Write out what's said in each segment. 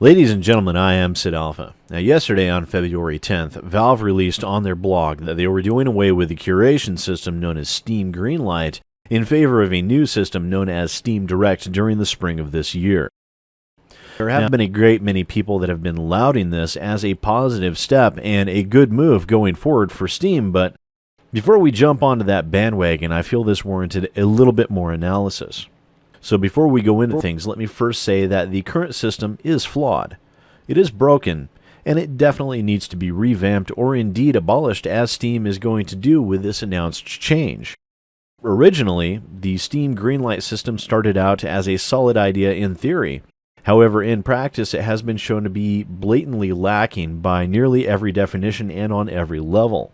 Ladies and gentlemen, I am SidAlpha. Now, yesterday on February 10th, Valve released on their blog that they were doing away with the curation system known as Steam Greenlight in favor of a new system known as Steam Direct during the spring of this year. There have been a great many people that have been lauding this as a positive step and a good move going forward for Steam, but before we jump onto that bandwagon, I feel this warranted a little bit more analysis. So before we go into things, let me first say that the current system is flawed. It is broken, and it definitely needs to be revamped or indeed abolished, as Steam is going to do with this announced change. Originally, the Steam Greenlight system started out as a solid idea in theory. However, in practice, it has been shown to be blatantly lacking by nearly every definition and on every level.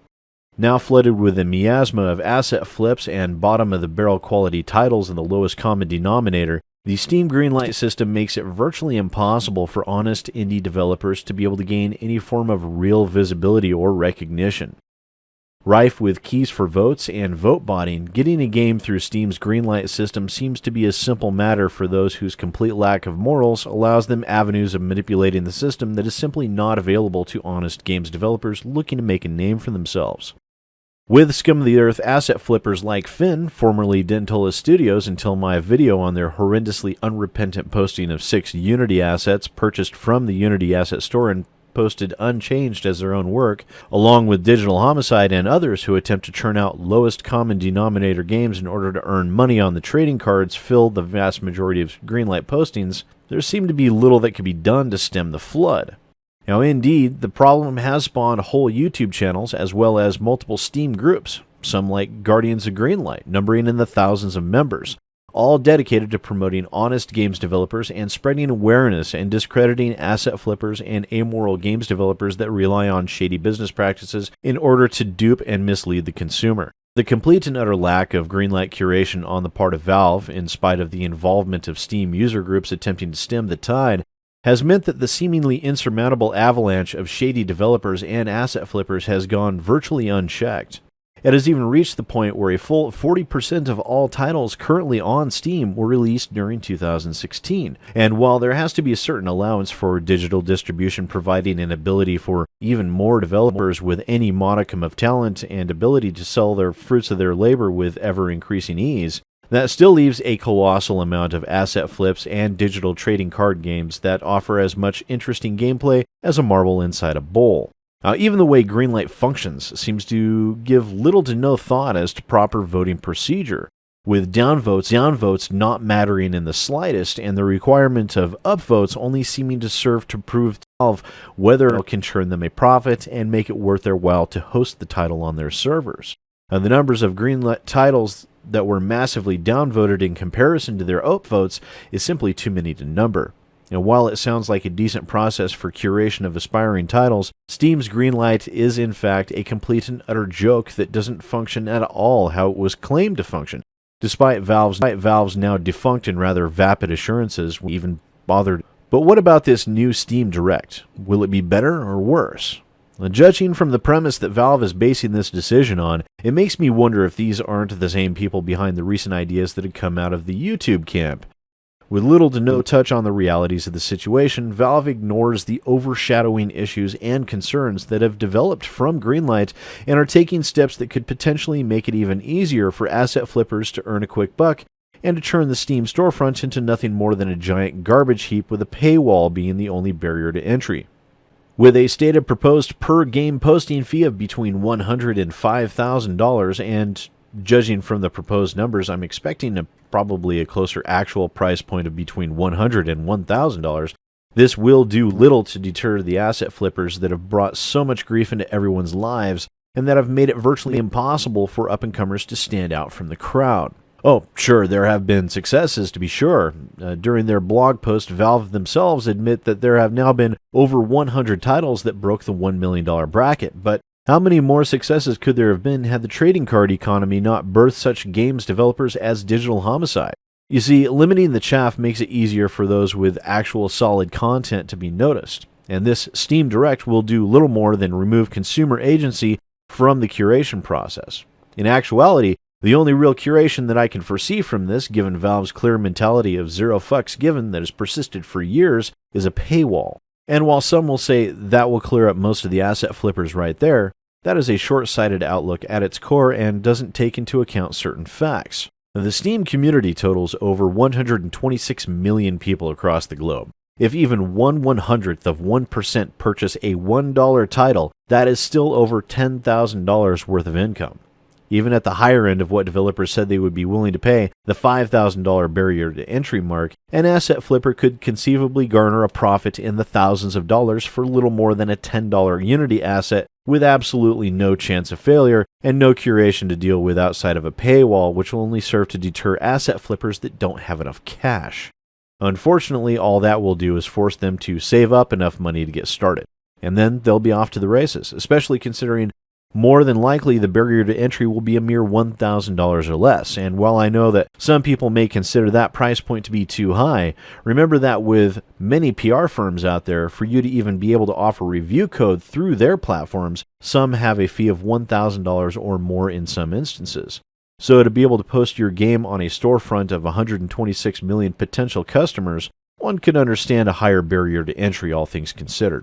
Now flooded with a miasma of asset flips and bottom-of-the-barrel quality titles in the lowest common denominator, the Steam Greenlight system makes it virtually impossible for honest indie developers to be able to gain any form of real visibility or recognition. Rife with keys for votes and vote botting, getting a game through Steam's Greenlight system seems to be a simple matter for those whose complete lack of morals allows them avenues of manipulating the system that is simply not available to honest games developers looking to make a name for themselves. With scum-of-the-earth asset flippers like Finn, formerly Dentola Studios until my video on their horrendously unrepentant posting of 6 Unity assets purchased from the Unity Asset Store and posted unchanged as their own work, along with Digital Homicide and others who attempt to churn out lowest common denominator games in order to earn money on the trading cards fill the vast majority of Greenlight postings, there seemed to be little that could be done to stem the flood. Now, indeed, the problem has spawned whole YouTube channels as well as multiple Steam groups, some like Guardians of Greenlight, numbering in the thousands of members, all dedicated to promoting honest games developers and spreading awareness and discrediting asset flippers and amoral games developers that rely on shady business practices in order to dupe and mislead the consumer. The complete and utter lack of Greenlight curation on the part of Valve, in spite of the involvement of Steam user groups attempting to stem the tide, has meant that the seemingly insurmountable avalanche of shady developers and asset flippers has gone virtually unchecked. It has even reached the point where a full 40% of all titles currently on Steam were released during 2016. And while there has to be a certain allowance for digital distribution providing an ability for even more developers with any modicum of talent and ability to sell their fruits of their labor with ever-increasing ease, that still leaves a colossal amount of asset flips and digital trading card games that offer as much interesting gameplay as a marble inside a bowl. Even the way Greenlight functions seems to give little to no thought as to proper voting procedure, with downvotes not mattering in the slightest, and the requirement of upvotes only seeming to serve to prove to Valve whether it can churn them a profit and make it worth their while to host the title on their servers. The numbers of Greenlight titles that were massively downvoted in comparison to their upvotes is simply too many to number. And while it sounds like a decent process for curation of aspiring titles, Steam's Greenlight is in fact a complete and utter joke that doesn't function at all how it was claimed to function, despite Valve's now defunct and rather vapid assurances we even bothered. But what about this new Steam Direct? Will it be better or worse? Judging from the premise that Valve is basing this decision on, it makes me wonder if these aren't the same people behind the recent ideas that had come out of the YouTube camp. With little to no touch on the realities of the situation, Valve ignores the overshadowing issues and concerns that have developed from Greenlight and are taking steps that could potentially make it even easier for asset flippers to earn a quick buck and to turn the Steam storefront into nothing more than a giant garbage heap with a paywall being the only barrier to entry. With a stated proposed per-game posting fee of between $100 and $5,000, and judging from the proposed numbers, I'm expecting probably a closer actual price point of between $100 and $1,000, this will do little to deter the asset flippers that have brought so much grief into everyone's lives and that have made it virtually impossible for up-and-comers to stand out from the crowd. Oh, sure, there have been successes, to be sure. During their blog post, Valve themselves admit that there have now been over 100 titles that broke the $1 million bracket, but how many more successes could there have been had the trading card economy not birthed such games developers as Digital Homicide? You see, limiting the chaff makes it easier for those with actual solid content to be noticed, and this Steam Direct will do little more than remove consumer agency from the curation process. In actuality, The only real curation that I can foresee from this, given Valve's clear mentality of zero fucks given that has persisted for years, is a paywall. And while some will say that will clear up most of the asset flippers right there, that is a short-sighted outlook at its core and doesn't take into account certain facts. The Steam community totals over 126 million people across the globe. If even 1/100th of 1% purchase a $1 title, that is still over $10,000 worth of income. Even at the higher end of what developers said they would be willing to pay, the $5,000 barrier to entry mark, an asset flipper could conceivably garner a profit in the thousands of dollars for little more than a $10 Unity asset with absolutely no chance of failure and no curation to deal with outside of a paywall, which will only serve to deter asset flippers that don't have enough cash. Unfortunately, all that will do is force them to save up enough money to get started, and then they'll be off to the races, especially considering more than likely the barrier to entry will be a mere $1,000 or less. And while I know that some people may consider that price point to be too high, remember that with many PR firms out there, for you to even be able to offer review code through their platforms, some have a fee of $1,000 or more in some instances. So to be able to post your game on a storefront of 126 million potential customers, one could understand a higher barrier to entry, all things considered.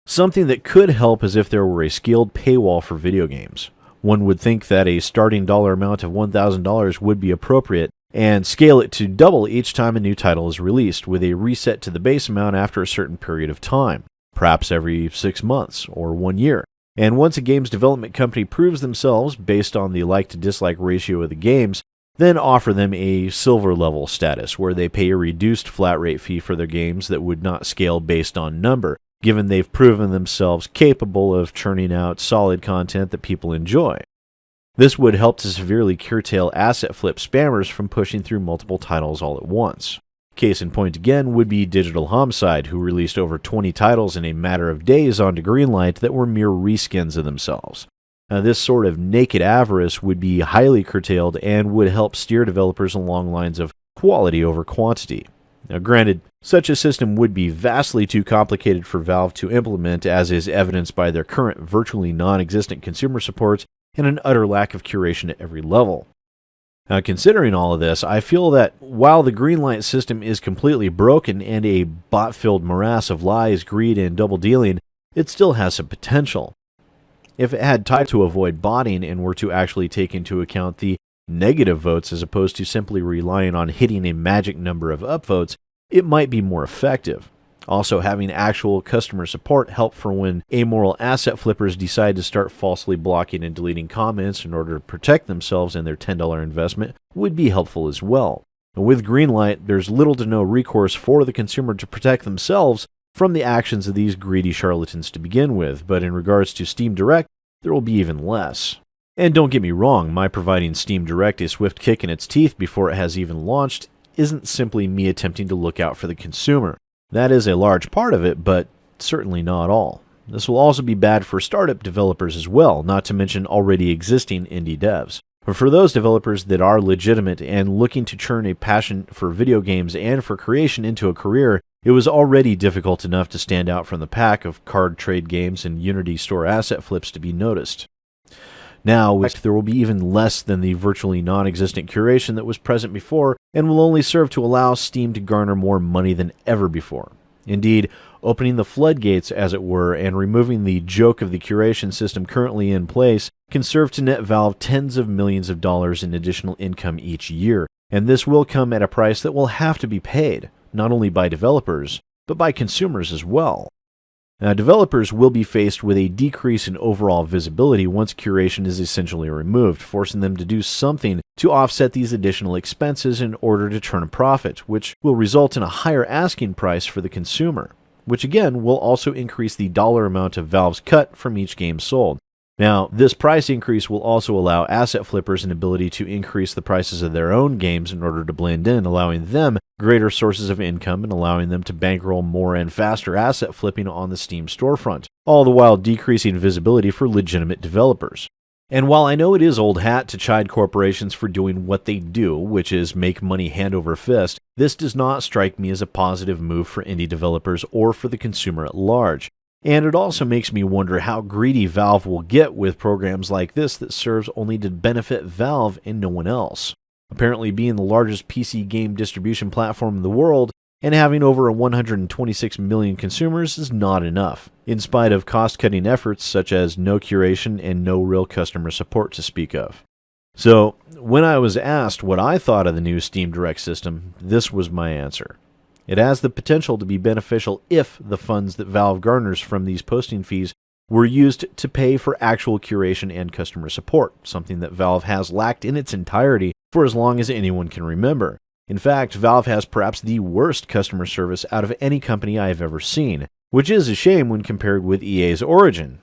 Something that could help is if there were a scaled paywall for video games. One would think that a starting dollar amount of $1,000 would be appropriate, and scale it to double each time a new title is released, with a reset to the base amount after a certain period of time, perhaps every 6 months or 1 year. And once a game's development company proves themselves based on the like-to-dislike ratio of the games, then offer them a silver level status, where they pay a reduced flat rate fee for their games that would not scale based on number, given they've proven themselves capable of churning out solid content that people enjoy. This would help to severely curtail asset flip spammers from pushing through multiple titles all at once. Case in point again would be Digital Homicide, who released over 20 titles in a matter of days onto Greenlight that were mere reskins of themselves. Now, this sort of naked avarice would be highly curtailed and would help steer developers along lines of quality over quantity. Now, granted, such a system would be vastly too complicated for Valve to implement, as is evidenced by their current virtually non-existent consumer support and an utter lack of curation at every level. Now, considering all of this, I feel that while the Greenlight system is completely broken and a bot-filled morass of lies, greed, and double-dealing, it still has some potential. If it had time to avoid botting and were to actually take into account the negative votes as opposed to simply relying on hitting a magic number of upvotes, it might be more effective. Also, having actual customer support help for when amoral asset flippers decide to start falsely blocking and deleting comments in order to protect themselves and their $10 investment would be helpful as well. With Greenlight, there's little to no recourse for the consumer to protect themselves from the actions of these greedy charlatans to begin with, but in regards to Steam Direct, there will be even less. And don't get me wrong, my providing Steam Direct a swift kick in its teeth before it has even launched isn't simply me attempting to look out for the consumer. That is a large part of it, but certainly not all. This will also be bad for startup developers as well, not to mention already existing indie devs. But for those developers that are legitimate and looking to turn a passion for video games and for creation into a career, it was already difficult enough to stand out from the pack of card trade games and Unity store asset flips to be noticed. Now, there will be even less than the virtually non-existent curation that was present before, and will only serve to allow Steam to garner more money than ever before. Indeed, opening the floodgates, as it were, and removing the joke of the curation system currently in place can serve to net Valve tens of millions of dollars in additional income each year, and this will come at a price that will have to be paid, not only by developers, but by consumers as well. Now, developers will be faced with a decrease in overall visibility once curation is essentially removed, forcing them to do something to offset these additional expenses in order to turn a profit, which will result in a higher asking price for the consumer, which again will also increase the dollar amount of Valve's cut from each game sold. Now, this price increase will also allow asset flippers an ability to increase the prices of their own games in order to blend in, allowing them greater sources of income and allowing them to bankroll more and faster asset flipping on the Steam storefront, all the while decreasing visibility for legitimate developers. And while I know it is old hat to chide corporations for doing what they do, which is make money hand over fist, this does not strike me as a positive move for indie developers or for the consumer at large. And it also makes me wonder how greedy Valve will get with programs like this that serves only to benefit Valve and no one else. Apparently, being the largest PC game distribution platform in the world and having over 126 million consumers is not enough, in spite of cost-cutting efforts such as no curation and no real customer support to speak of. So, when I was asked what I thought of the new Steam Direct system, this was my answer. It has the potential to be beneficial if the funds that Valve garners from these posting fees were used to pay for actual curation and customer support, something that Valve has lacked in its entirety for as long as anyone can remember. In fact, Valve has perhaps the worst customer service out of any company I have ever seen, which is a shame when compared with EA's Origin.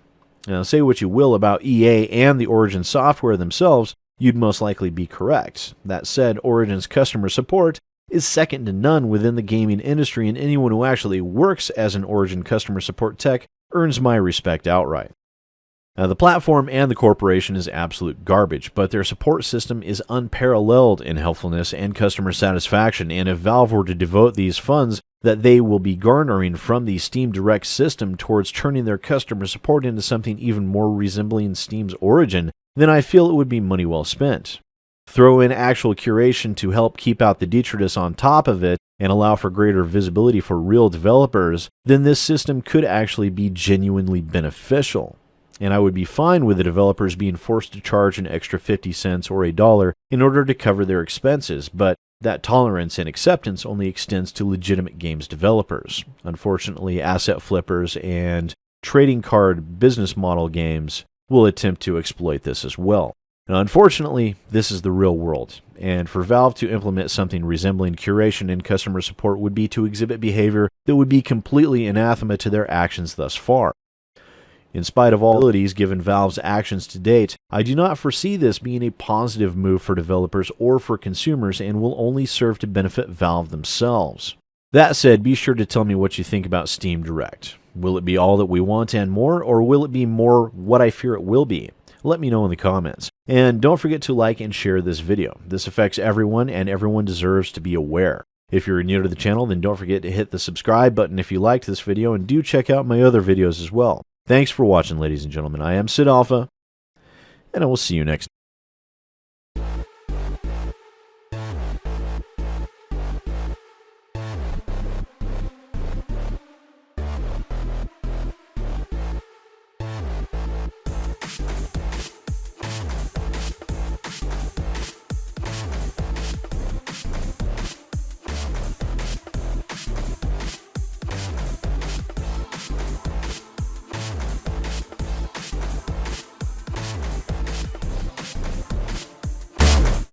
Now, say what you will about EA and the Origin software themselves, you'd most likely be correct. That said, Origin's customer support is second to none within the gaming industry, and anyone who actually works as an Origin customer support tech earns my respect outright. Now, the platform and the corporation is absolute garbage, but their support system is unparalleled in helpfulness and customer satisfaction, and if Valve were to devote these funds that they will be garnering from the Steam Direct system towards turning their customer support into something even more resembling Steam's Origin, then I feel it would be money well spent. Throw in actual curation to help keep out the detritus on top of it and allow for greater visibility for real developers, then this system could actually be genuinely beneficial. And I would be fine with the developers being forced to charge an extra 50 cents or $1 in order to cover their expenses, but that tolerance and acceptance only extends to legitimate games developers. Unfortunately, asset flippers and trading card business model games will attempt to exploit this as well. Now, unfortunately, this is the real world, and for Valve to implement something resembling curation and customer support would be to exhibit behavior that would be completely anathema to their actions thus far. In spite of all abilities given Valve's actions to date, I do not foresee this being a positive move for developers or for consumers and will only serve to benefit Valve themselves. That said, be sure to tell me what you think about Steam Direct. Will it be all that we want and more, or will it be more what I fear it will be? Let me know in the comments. And don't forget to like and share this video. This affects everyone, and everyone deserves to be aware. If you're new to the channel, then don't forget to hit the subscribe button if you liked this video, and do check out my other videos as well. Thanks for watching, ladies and gentlemen. I am SidAlpha, and I will see you next time.